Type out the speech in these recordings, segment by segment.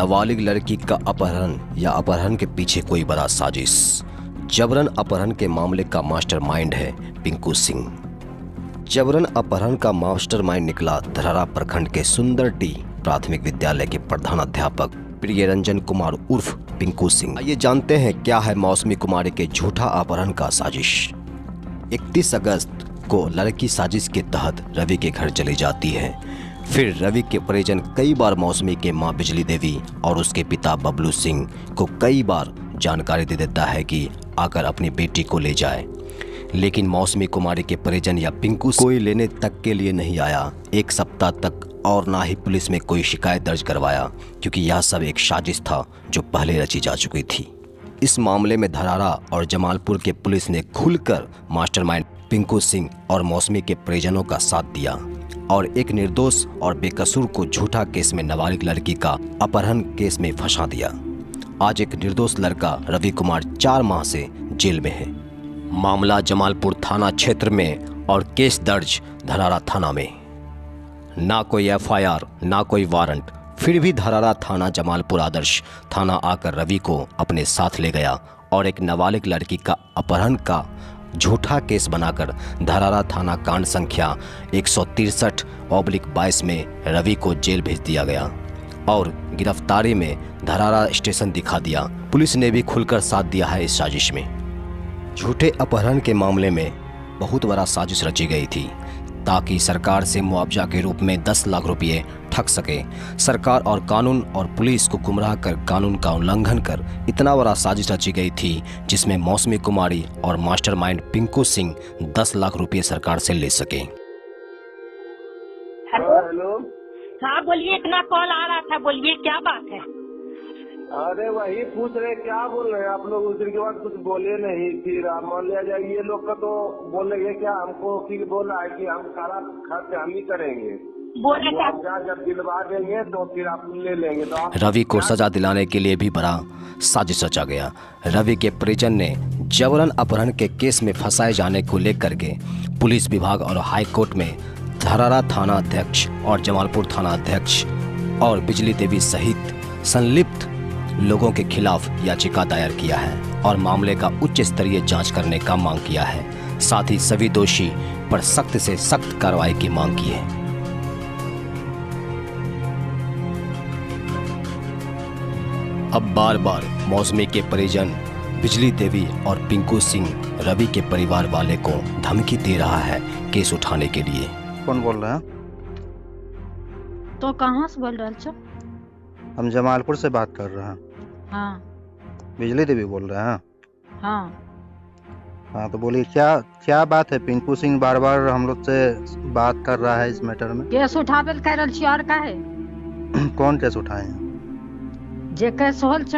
नाबालिग लड़की का अपहरण या अपहरण के पीछे कोई बड़ा साजिश। जबरन अपहरण के मामले का मास्टरमाइंड है पिंकू सिंह। जबरन अपहरण का मास्टरमाइंड निकला धरारा प्रखंड के सुंदरटी प्राथमिक विद्यालय के प्रधानाध्यापक प्रियरंजन कुमार उर्फ पिंकू सिंह। आइए जानते हैं क्या है मौसमी कुमारी के झूठा अपहरण का साजिश। 31 अगस्त को लड़की साजिश के तहत रवि के घर चली जाती है। फिर रवि के परिजन कई बार मौसमी के मां बिजली देवी और उसके पिता बबलू सिंह को कई बार जानकारी दे देता है कि आकर अपनी बेटी को ले जाए, लेकिन मौसमी कुमारी के परिजन या पिंकू कोई लेने तक के लिए नहीं आया। एक सप्ताह तक और ना ही पुलिस में कोई शिकायत दर्ज करवाया, क्योंकि यह सब एक साजिश था जो पहले रची जा चुकी थी। इस मामले में धरारा और जमालपुर के पुलिस ने खुलकर मास्टरमाइंड पिंकू सिंह और मौसमी के परिजनों का साथ दिया और एक निर्दोष और बेकसूर को झूठा केस में नाबालिग लड़की का अपहरण केस में फंसा दिया। आज एक निर्दोष लड़का रवि कुमार 4 माह से जेल में है। मामला जमालपुर थाना क्षेत्र में और केस दर्ज धरारा थाना में। ना कोई एफआईआर ना कोई वारंट, फिर भी धरारा थाना जमालपुर आदर्श थाना आकर रवि को अपने साथ ले गया और एक नाबालिग लड़की का अपहरण का झूठा केस बनाकर धरारा थाना कांड संख्या 163/22 में रवि को जेल भेज दिया गया और गिरफ्तारी में धरारा स्टेशन दिखा दिया। पुलिस ने भी खुलकर साथ दिया है इस साजिश में। झूठे अपहरण के मामले में बहुत बड़ा साजिश रची गई थी ताकि सरकार से मुआवजा के रूप में 10 लाख रुपये ठग सके। सरकार और कानून और पुलिस को गुमराह कर कानून का उल्लंघन कर इतना बड़ा साजिश रची गई थी, जिसमें मौसमी कुमारी और मास्टरमाइंड पिंकू सिंह 10 लाख रुपये सरकार से ले सके। हेलो। हाँ बोलिए, इतना कॉल आ रहा था, बोलिए क्या बात है। अरे वही पूछ रहे क्या बोल रहे हैं आप लोग। उस दिन के बाद कुछ बोले नहीं, फिर मान लिया जाए ये लोग का तो बोल रहे क्या हमको फिर बोल रहा है कि हम सारा खर्च हम ही करेंगे, जब दिलवा देंगे तो फिर आप ले लेंगे। तो रवि को सजा दिलाने के लिए भी बड़ा साजिश रचा गया। रवि के परिजन ने जबरन अपहरण के केस में फंसाए जाने को लेकर के पुलिस विभाग और हाई कोर्ट में धरारा थाना अध्यक्ष और जमालपुर थाना अध्यक्ष और बिजली देवी सहित संलिप्त लोगों के खिलाफ याचिका दायर किया है और मामले का उच्च स्तरीय जांच करने का मांग किया है। साथ ही सभी दोषी पर सख्त से सख्त कार्रवाई की मांग की है। अब बार बार मौसमी के परिजन बिजली देवी और पिंकू सिंह रवि के परिवार वाले को धमकी दे रहा है केस उठाने के लिए। कौन बोल रहे हैं? तो कहाँ से बोल रहे हो? हम जमालपुर से बात कर रहे हैं। हाँ। बिजली देवी बोल रहे हैं? हाँ। तो बोलिए क्या बात है? पिंकू सिंह बार बार हम लोग से बात कर रहा है इस मैटर में। केस उठावे कह रहा छी और का है? कौन केस उठाए हैं? जे केस होल छ।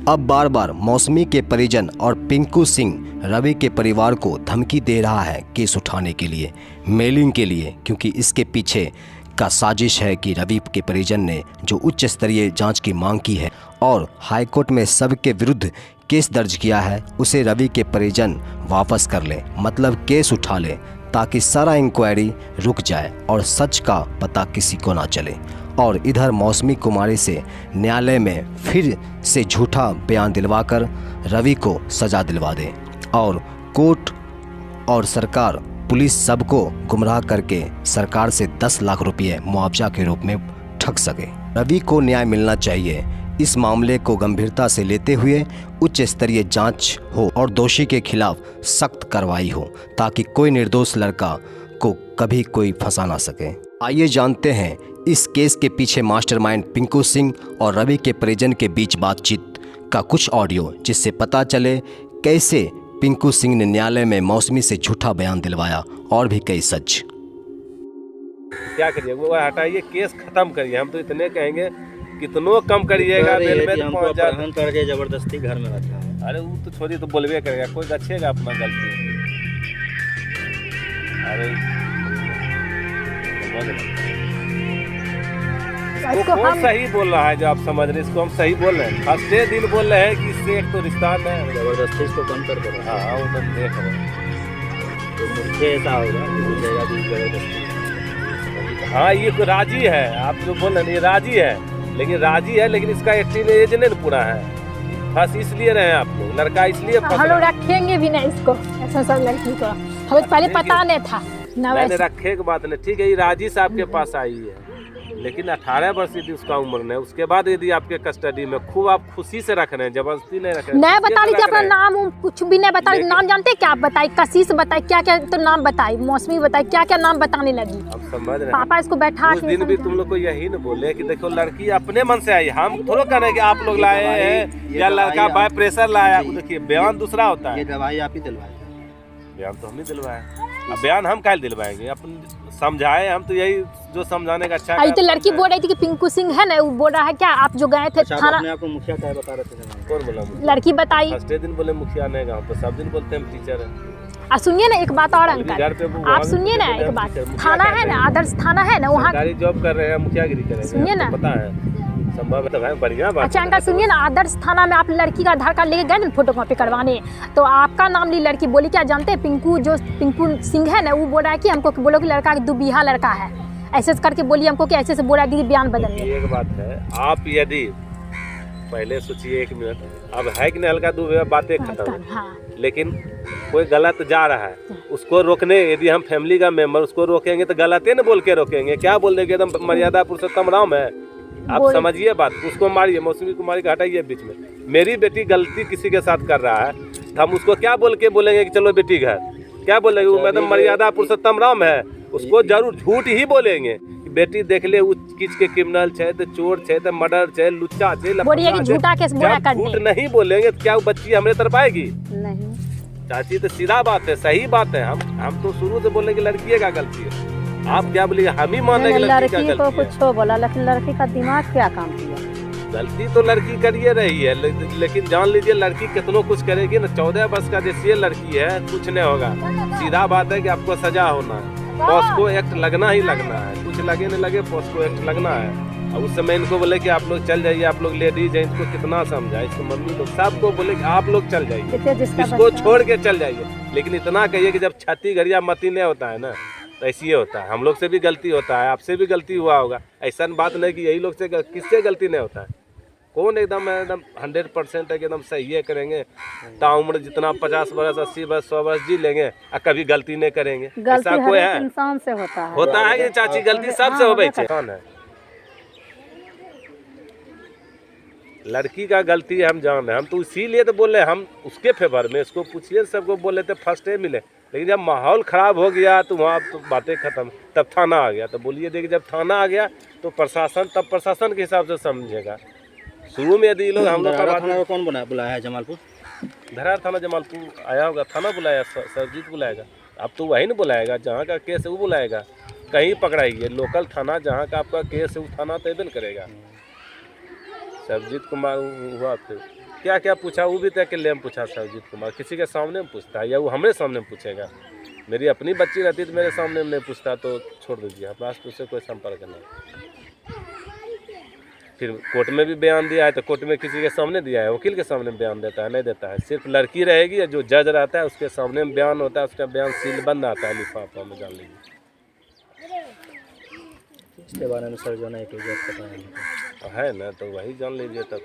अब बार बार मौसमी के परिजन और पिंकू सिंह रवि के परिवार को धमकी दे रहा है केस उठाने के लिए, मेलिंग के लिए, क्योंकि इसके पीछे का साजिश है कि रवि के परिजन ने जो उच्च स्तरीय जांच की मांग की है और हाईकोर्ट में सबके विरुद्ध केस दर्ज किया है, उसे रवि के परिजन वापस कर ले, मतलब केस उठा ले, ताकि सारा इंक्वायरी रुक जाए और सच का पता किसी को ना चले। और इधर मौसमी कुमारी से न्यायालय में फिर से झूठा बयान दिलवाकर रवि को सजा दिलवा दे और कोर्ट और सरकार पुलिस सबको गुमराह करके सरकार से 10 लाख रुपये मुआवजा के रूप में ठग सके। रवि को न्याय मिलना चाहिए। इस मामले को गंभीरता से लेते हुए उच्च स्तरीय जांच हो और दोषी के खिलाफ सख्त कार्रवाई हो, ताकि कोई निर्दोष लड़का को कभी कोई फंसा ना सके। आइए जानते हैं इस केस के पीछे मास्टरमाइंड पिंकू सिंह और रवि के परिजन के बीच बातचीत का कुछ ऑडियो, जिससे पता चले कैसे पिंकू सिंह ने न्यायालय में मौसमी से झूठा बयान दिलवाया और भी कई सच। क्या करिए, वो हटाइए, केस खत्म करिए। हम तो इतने कहेंगे कितनों कम करिएगा, बेल में तो पहुंच जाए। करके जबरदस्ती घर में रखा है। अरे वो तो छोड़ी तो बोलबे करेगा, कोई रखेगा अपना गलती। अरे इसको कौन सही बोल रहा है जो आप समझ रहे हैं? इसको हम सही बोल रहे हैं। फर्स्ट दिन बोल रहे हैं कि इससे एक तो रिश्ता है, जबरदस्ती इसको कम कर दो। हाँ वो तो देख रहे हैं। तो मुझे ऐसा होगा जबरदस्ती। हाँ ये राजी है, आप जो बोल रहे हैं ये राजी है, लेकिन राजी है, लेकिन इसका 18 एज नहीं पूरा है। फंस इसलिए रहे आप लोग, लड़का इसलिए फंस हम लोग रहा है। रखेंगे भी नहीं इसको, ऐसा सब लड़की को हमें तो पहले पता नहीं था ना। मैंने वैसे रखे की बात नहीं, ठीक है, ये राजी साहब के पास आई है, लेकिन 18 वर्ष यदि उसका उम्र नहीं, उसके बाद यदि आपके कस्टडी में खूब आप खुशी से रख रहे हैं, जबरदस्ती नहीं रख रहे हैं, नहीं खुशी बता से लीजिए रख अपना रहे हैं। नाम कुछ भी नहीं बता लीजिए। लेकिन- नाम जानते हैं क्या? आप बताइए, कशिश बताइए, क्या क्या तो नाम बताइए, मौसमी बताइए, क्या क्या नाम बताने लगी। आप समझ रहे हैं। पापा इसको बैठा उस के दिन भी समझा- तुम लोग को यही न बोले कि देखो लड़की अपने मन से आई, हम थोड़ा कह रहे हैं कि आप लोग लाए हैं या लड़का बाय प्रेशर लाया। वो देखिए बयान दूसरा होता है, ये दवाई आप ही दिलवाए। बयान तो हम ही दिलवाए, अब बयान हम काहे दिलवाएंगे? अपन समझाए, हम तो यही जो समझाने का अच्छा आई तो लड़की बोल रही थी कि पिंकू सिंह है ना, वो बोल रहा है क्या आप जो गए थे अच्छा, आप थाना, अपने आप को मुखिया क्या बता रहे थे जनाब? कौन बोला? लड़की बताई। फर्स्ट दिन बोले मुखिया नहीं, गाँव तो सब दिन बोलते हैं हम टीचर हैं। आ सुनिए ना एक बात और घर पे अंकल, वो आप वहाँ सुनिए ना भी एक हम बात, टीचर, मुखिया थाना है कहते ना, हैं। आदर्श थाना है ना, वहाँ सरकारी जॉब कर रहे हैं, मुखियागिरी करेंगे, सुनिए ना। आपको पता है, संभव है तो भाई बढ़िया बात अच्छा है। अंकल सुनिए ना, आदर्श थाना में आप लड़की का आधार कार्ड लेके गए ना फोटो कॉपी करवाने, तो आपका नाम ली लड़की, बोली क्या जानते हैं पिंकू, जो पिंकू सिंह है ना, वो बोल रहा है कि हमको बोलो कि लड़का दुबिहा लड़का है, ऐसे करके बोली हमको कि ऐसे से बोला कि बयान बदल ये एक बात है, आप यदि पहले सोचिए 1 मिनट, अब है कि नहीं हल्का दूर बातें खत्म, हाँ लेकिन कोई गलत जा रहा है उसको रोकने, यदि हम फैमिली का मेंबर उसको रोकेंगे तो गलत है ना बोल के रोकेंगे, क्या बोल देंगे एकदम मर्यादा पुरुषोत्तम राम है। आप बोल- समझिए बात, उसको मारिए, मौसमी कुमारी को हटाइए बीच में। मेरी बेटी गलती किसी के साथ कर रहा है तो हम उसको क्या बोल के बोलेंगे कि चलो बेटी घर, क्या बोलेंगे? वो मैडम मर्यादा पुरुषोत्तम राम है, उसको जरूर झूठ ही बोलेंगे कि बेटी देख ले उच किच के क्रिमिनल है, तो चोर है, तो मर्डर है, लुच्चा है, बोलिए कि झूठा केस बोला जब कर झूठ दे। नहीं बोलेंगे तो क्या वो बच्ची हमारे तरफ आएगी? नहीं चाची तो सीधा बात है, सही बात है। हम तो शुरू से बोले कि लड़की का गलती है, आप क्या बोलिए? हम ही मान रहे हैं कि लड़की का लड़की को गलती है। कुछ बोला, लेकिन लड़की का दिमाग क्या काम किया? गलती तो लड़की करिए रही है, लेकिन जान लीजिए लड़की कितनों कुछ करेगी ना। 14 वर्ष का जैसी लड़की है, कुछ नहीं होगा। सीधा बात है कि आपको सजा होना है, पॉस्को एक्ट लगना ही लगना है, कुछ लगे नहीं लगे पॉस्को एक्ट लगना है। और उस समय इनको बोले कि आप लोग चल जाइए, आप लोग लेडीज हैं, इसको कितना समझा, इसको मम्मी लोग सबको बोले कि आप लोग चल जाइए, देखिए जिसका इसको बच्चा- छोड़ के चल जाइए। लेकिन इतना कहिए कि जब छाती घड़िया मती नहीं होता है ना, तो ऐसी होता है। हम लोग से भी गलती होता है, आपसे भी गलती हुआ होगा, ऐसा बात नहीं कि यही लोग से, किससे गलती नहीं होता है। कौन एकदम 100% है कि एकदम सही है करेंगे, ताउम्र जितना 50 वर्ष 80 वर्ष 100 वर्ष जी लेंगे और कभी गलती नहीं करेंगे? गलती ऐसा कोई हर एक है? इंसान से होता है। होता है कि चाची गलती सबसे हो गई है। लड़की का गलती है, हम जान रहे हैं, हम तो इसीलिए तो बोले हम उसके फेवर में, इसको पूछिए सबको बोले थे फर्स्ट डे मिले, लेकिन जब माहौल ख़राब हो गया तो वहाँ तो बातें खत्म, तब थाना आ गया। तो बोलिए देखिए जब थाना आ गया तो प्रशासन, तब प्रशासन के हिसाब से समझेगा। शुरू में यदि लोग हम लोग धरारा करवा थाना को कौन बुलाया है जमालपुर? धरार थाना जमालपुर आया होगा, थाना बुलाया, सरजीत बुलाएगा। अब तो वही नहीं बुलाएगा, जहाँ का केस है वो बुलाएगा। कहीं पकड़ाइए, लोकल थाना जहाँ का आपका केस है वो थाना तो एबन करेगा। सरजीत कुमार हुआ, फिर क्या क्या पूछा वो भी तय के लिए हम पूछा। सरजीत कुमार किसी के सामने में पूछता है या वो हमारे सामने में पूछेगा? मेरी अपनी बच्ची रहती तो मेरे सामने में नहीं पूछता, तो छोड़ दीजिए, हमारे पास उससे कोई संपर्क नहीं। फिर कोर्ट में भी बयान दिया है तो कोर्ट में किसी के सामने दिया है, वकील के सामने बयान देता है? नहीं देता है। सिर्फ लड़की रहेगी या जो जज रहता है उसके सामने में बयान होता है, उसका बयान सील बंद आता है लिफाफा में, जान लीजिए। इसके बारे में सर जो नहीं कोई बात पता है हमको। है ना, तो वही जान लीजिए तब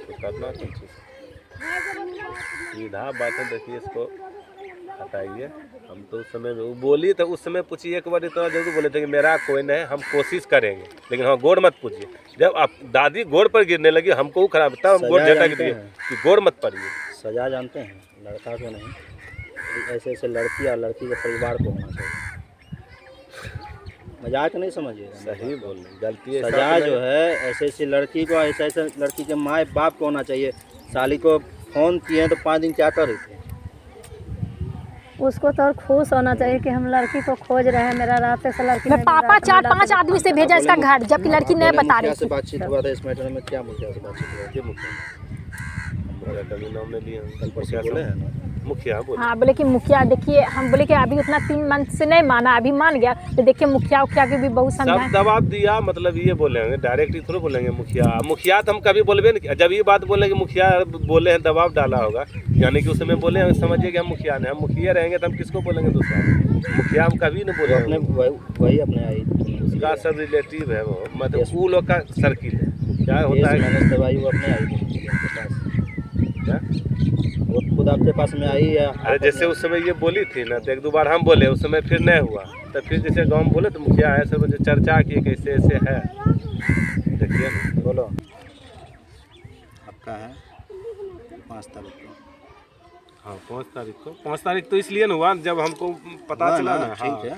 तो करना कौन चीज़ सीधा बात है। देखिए इसको हटाइए। हम तो उस समय वो बोली तो उस समय पूछिए, एक बार इतना जरूर बोले थे कि मेरा कोई नहीं, हम कोशिश करेंगे, लेकिन हाँ गोड़ मत पूछिए। जब आप दादी गोड़ पर गिरने लगी हमको खराब, तब हम गोड़ सजा झटक जानते दिए हैं। कि गोड़ मत पड़िए। सजा जानते हैं, लड़का को नहीं, ऐसे ऐसे लड़की या लड़की के परिवार को होना चाहिए। मजाक नहीं समझिएगा, सही बोल रहे हैं, गलती है सजा जो है ऐसे ऐसी लड़की को, ऐसे ऐसे लड़की के माँ बाप को होना चाहिए। साली को फोन किए तो 5 दिन क्या कर रही थी? उसको तो और खुश होना चाहिए कि हम लड़की को खोज रहे हैं, मेरा रात से लड़की मैं नहीं पापा मिला, 4-5 आदमी से भेजा इसका घर, जबकि लड़की नहीं बता रही मुखिया से थी। बातचीत हुआ था इस मैटर में, क्या मुखिया से बातचीत हुआ? के मुखिया हमारा कभी नाम नहीं लिया, कल मुखिया बोले हैं ना? मुखिया बोले। हाँ बोले कि मुखिया देखिए, हम बोले कि अभी उतना 3 मंथ से नहीं माना, अभी मान गया, तो देखिए मुखिया उखिया के भी बहुत सब समझाए। दबाव दिया, मतलब ये बोलेंगे डायरेक्ट ही थोड़ा बोलेंगे मुखिया तो हम कभी बोलबे नहीं किया। जब ये बात बोले कि मुखिया बोले हैं, दबाव डाला होगा, यानी कि उस समय बोले हैं, समझिए कि हम मुखिया नहीं, हम मुखिया रहेंगे तो हम किसको बोलेंगे दूसरा? मुखिया हम कभी नहीं बोले। अपने वही अपने आई उनका सब रिलेटिव है वो, मतलब वो लोग का सर्किल है। क्या होता है मैंने दवाई वो अपने आई थी आपके पास, क्या? वो खुद आपके पास में आई या अरे जैसे उस समय ये बोली थी ना, तो एक दो बार हम बोले, उस समय फिर नहीं हुआ, तो फिर जैसे गाँव में बोले तो मुखिया है सब चर्चा की कैसे ऐसे है, देखिए ना। बोलो आपका है 5 तारीख को। हाँ 5 तारीख को, 5 तारीख तो इसलिए ना हुआ जब हमको पता हुआ चला ना, ना। ठीक है।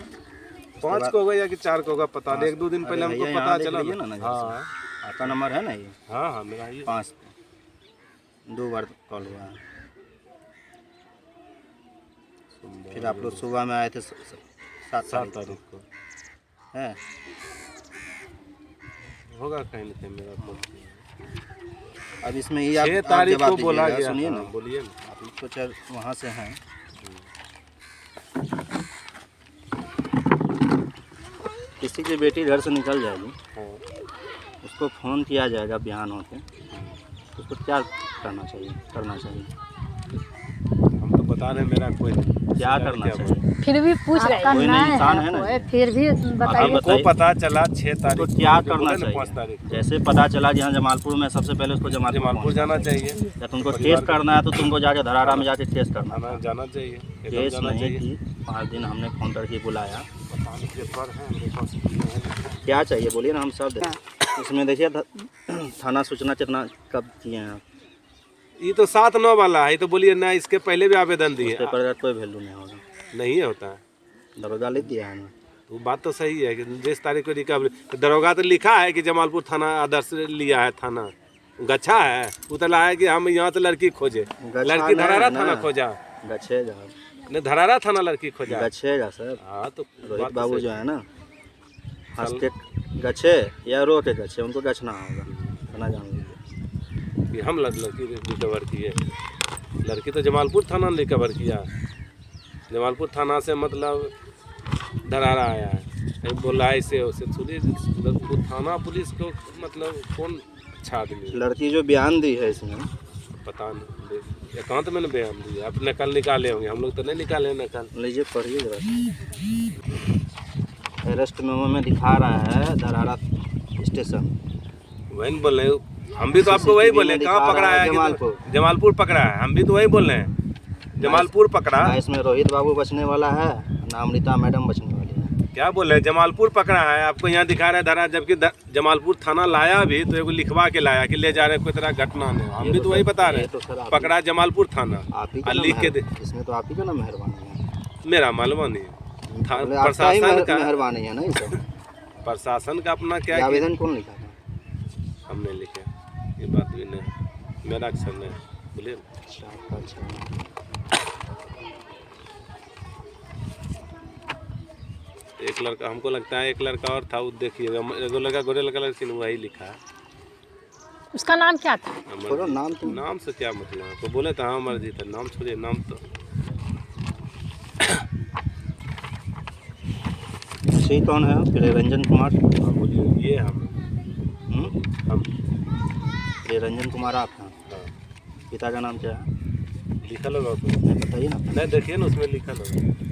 5 को होगा या कि 4 को होगा पता नहीं, 1-2 दिन पहले अरे हमको भैया, पता यहाँ देख चला लीजिए ना। ना नजर हाँ से। आपका नंबर है ना ये? हाँ हाँ मेरा ये 5 को 2 बार कॉल हुआ है। फिर आप लोग सुबह में आए थे 7 7 तारीख तारीख को को है। होगा कहीं ना कहीं मेरा फोन। अब इसमें ये आप 6 तारीख जवाब को बोला दीजिएगा, गया। सुनिए हाँ, ना, बोलिए ना। आप लोग तो चल वहाँ से हैं, किसी की बेटी घर से निकल जाएगी, हाँ। उसको फ़ोन किया जाएगा बिहान होके, उसको क्या करना चाहिए? हम तो बता रहे हैं मेरा कोई क्या करना चाहिए? फिर भी पूछ रहे आपका हैं। कोई नहीं नहीं, इंसान है, है ना। कोई फिर भी बताइए। हमको बताइए। पता चला 6 तो तारीख क्या को, करना बोले ना 5 तारीख चाहिए? को जैसे पता चला कि यहाँ जमालपुर में, सबसे पहले उसको जमालपुर जमालपुर जाना चाहिए, या तुमको टेस्ट करना है तो तुमको जाके धरारा में जाके टेस्ट करना आना जाना चाहिए, एकदम केस जाना नहीं चाहिए। कि 5 दिन हमने फ़ोन करके बुलाया। पता नहीं पेपर है मेरे पास। क्या चाहिए बोलिए ना, हम सब दें। इसमें देखिए थाना सूचना चेतना कब किए हैं आप? ये तो 7-9 वाला है, ये तो बोलिए ना, इसके पहले भी आवेदन दिए। पेपर का कोई वैल्यू नहीं होगा, नहीं होता है, दरोगा लिख दिया है ना। वो बात तो सही है कि जिस तारीख को रिकवरी, तो दरोगा तो लिखा है कि जमालपुर थाना आदर्श लिया है, थाना गच्छा है, उतला है कि हम यहाँ तो लड़की खोजे, लड़की धरारा थाना खोजा, गछेगा, नहीं धरारा थाना लड़की खोजा। गछेगा सर। हाँ तो रोहित बात तो बाबू सही। जो है ना, हंसते गछे या रो के गछे, उनको गछना होगा, खाना जान लीजिए। कि हम लड़की रिकवर किए, लड़की तो जमालपुर थाना ने रिकवर किया, जमालपुर थाना से मतलब धरारा आया है, नहीं बोला है इसे उसे थोड़ी, थाना पुलिस को मतलब कौन अच्छा आदमी है? लड़की जो बयान दी है इसमें, पता नहीं, एकांत में बयान दिया, आप नकल निकाले होंगे, हम लोग तो नहीं निकाले नकल। लीजिए पढ़िए जरा। अरेस्ट मेमो में दिखा रहा है धरारा स्टेशन। वही बोल रहे हैं, हम भी तो आपको वही बोले, दिखा कहाँ पकड़ा रहा है? है? जमालपुर। जमालपुर पकड़ा है, हम भी तो वही बोल रहे हैं, जमालपुर पकड़ा। ना इसमें रोहित बाबू बचने वाला है, ना अमृता मैडम बचने वाली है। क्या बोल रहे हैं, जमालपुर पकड़ा है, आपको यहाँ दिखा रहा है धरा, जबकि जमालपुर थाना लाया भी तो एगो लिखवा के लाया कि ले जा रहे कोई तरह घटना नहीं, हम भी तो वही बता रहे ये तो सर हैं, आप पकड़ा जमालपुर थाना, आप ही का और लिख के दे। इसमें तो आप ही का ना मेहरबानी है, मेरा मालूम नहीं, बोले आपका ही प्रशासन का, मेहरबानी है ना। ये सब प्रशासन का अपना क्या ये कि आवेदन कौन लिखा था? हमने लिखे, ये बात भी नहीं, मेरा अक्षर नहीं, बोलिए ना। आपका अच्छा। एक लड़का, हमको लगता है एक लड़का और था, वो देखिए एगो लड़का गोरे लड़का लेकिन वही लिखा है। उसका नाम क्या था? छोड़ो नाम तुम। नाम से क्या मतलब है, तो बोले तो हाँ मर्जी था, नाम छोड़िए, नाम तो श्री कौन है? प्रियरंजन कुमार। हाँ, बोलिए ये हम हम प्रियरंजन कुमार आप हैं? हाँ, पिता का नाम क्या है? लिखा होगा उसमें, बताइए ना। नहीं देखिए ना उसमें लिखा होगा।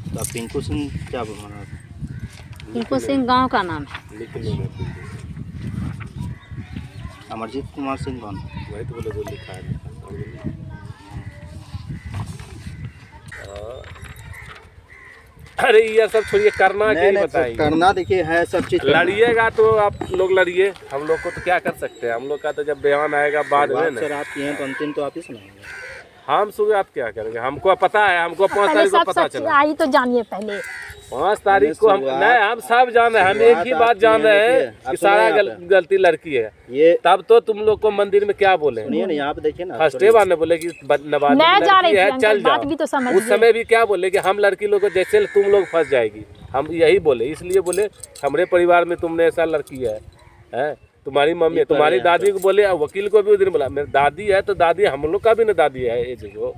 तो आप पिंकू सिंह क्या बोल पिंकू सिंह गांव का नाम है। लिख लेंगे, अमरजीत कुमार सिंह कौन? वही तो बोले जो लिखा है। अरे ये सब छोड़िए, करना क्या बताइए, करना देखिए है सब चीज करना है। लड़िएगा तो आप लोग लड़िए, हम लोग को तो क्या कर सकते हैं, हम लोग का तो जब बयान आएगा बाद में बात ना, सर आप किए हैं तो अंतिम तो आप ही सुनाएंगे। हम सुबह आप क्या करेंगे, हमको पता है, हमको 5 पहले तारीख को सब पता सच चला, आई तो जानिए पहले। 5 तारीख को हम शुरुआत- नहीं, हम सब जान रहे हैं, हम एक ही शुरुआत बात आपकी जान है, रहे देखिए, हैं आप कि सुनिए सारा यहाँ पे। गलती लड़की है। ये तब तो तुम लोग को मंदिर में क्या बोले, सुनिए ना, यहाँ पे देखिए ना। फर्स्ट बार ने बोले कि नाबालिग मैं जा रही लड़की थी है, अंकल, चल बात जाओ। भी तो उस समझिए। समय भी क्या बोले कि हम लड़की लोग को जैसे तुम लोग फंस जाएगी, हम यही बोले, इसलिए बोले हमारे परिवार में तुमने ऐसा लड़की है तुम्हारी मम्मी है, तुम्हारी दादी को बोले, वकील को भी उस दिन बोला, मेरी दादी है तो दादी हम लोग का भी ना दादी है, ये जो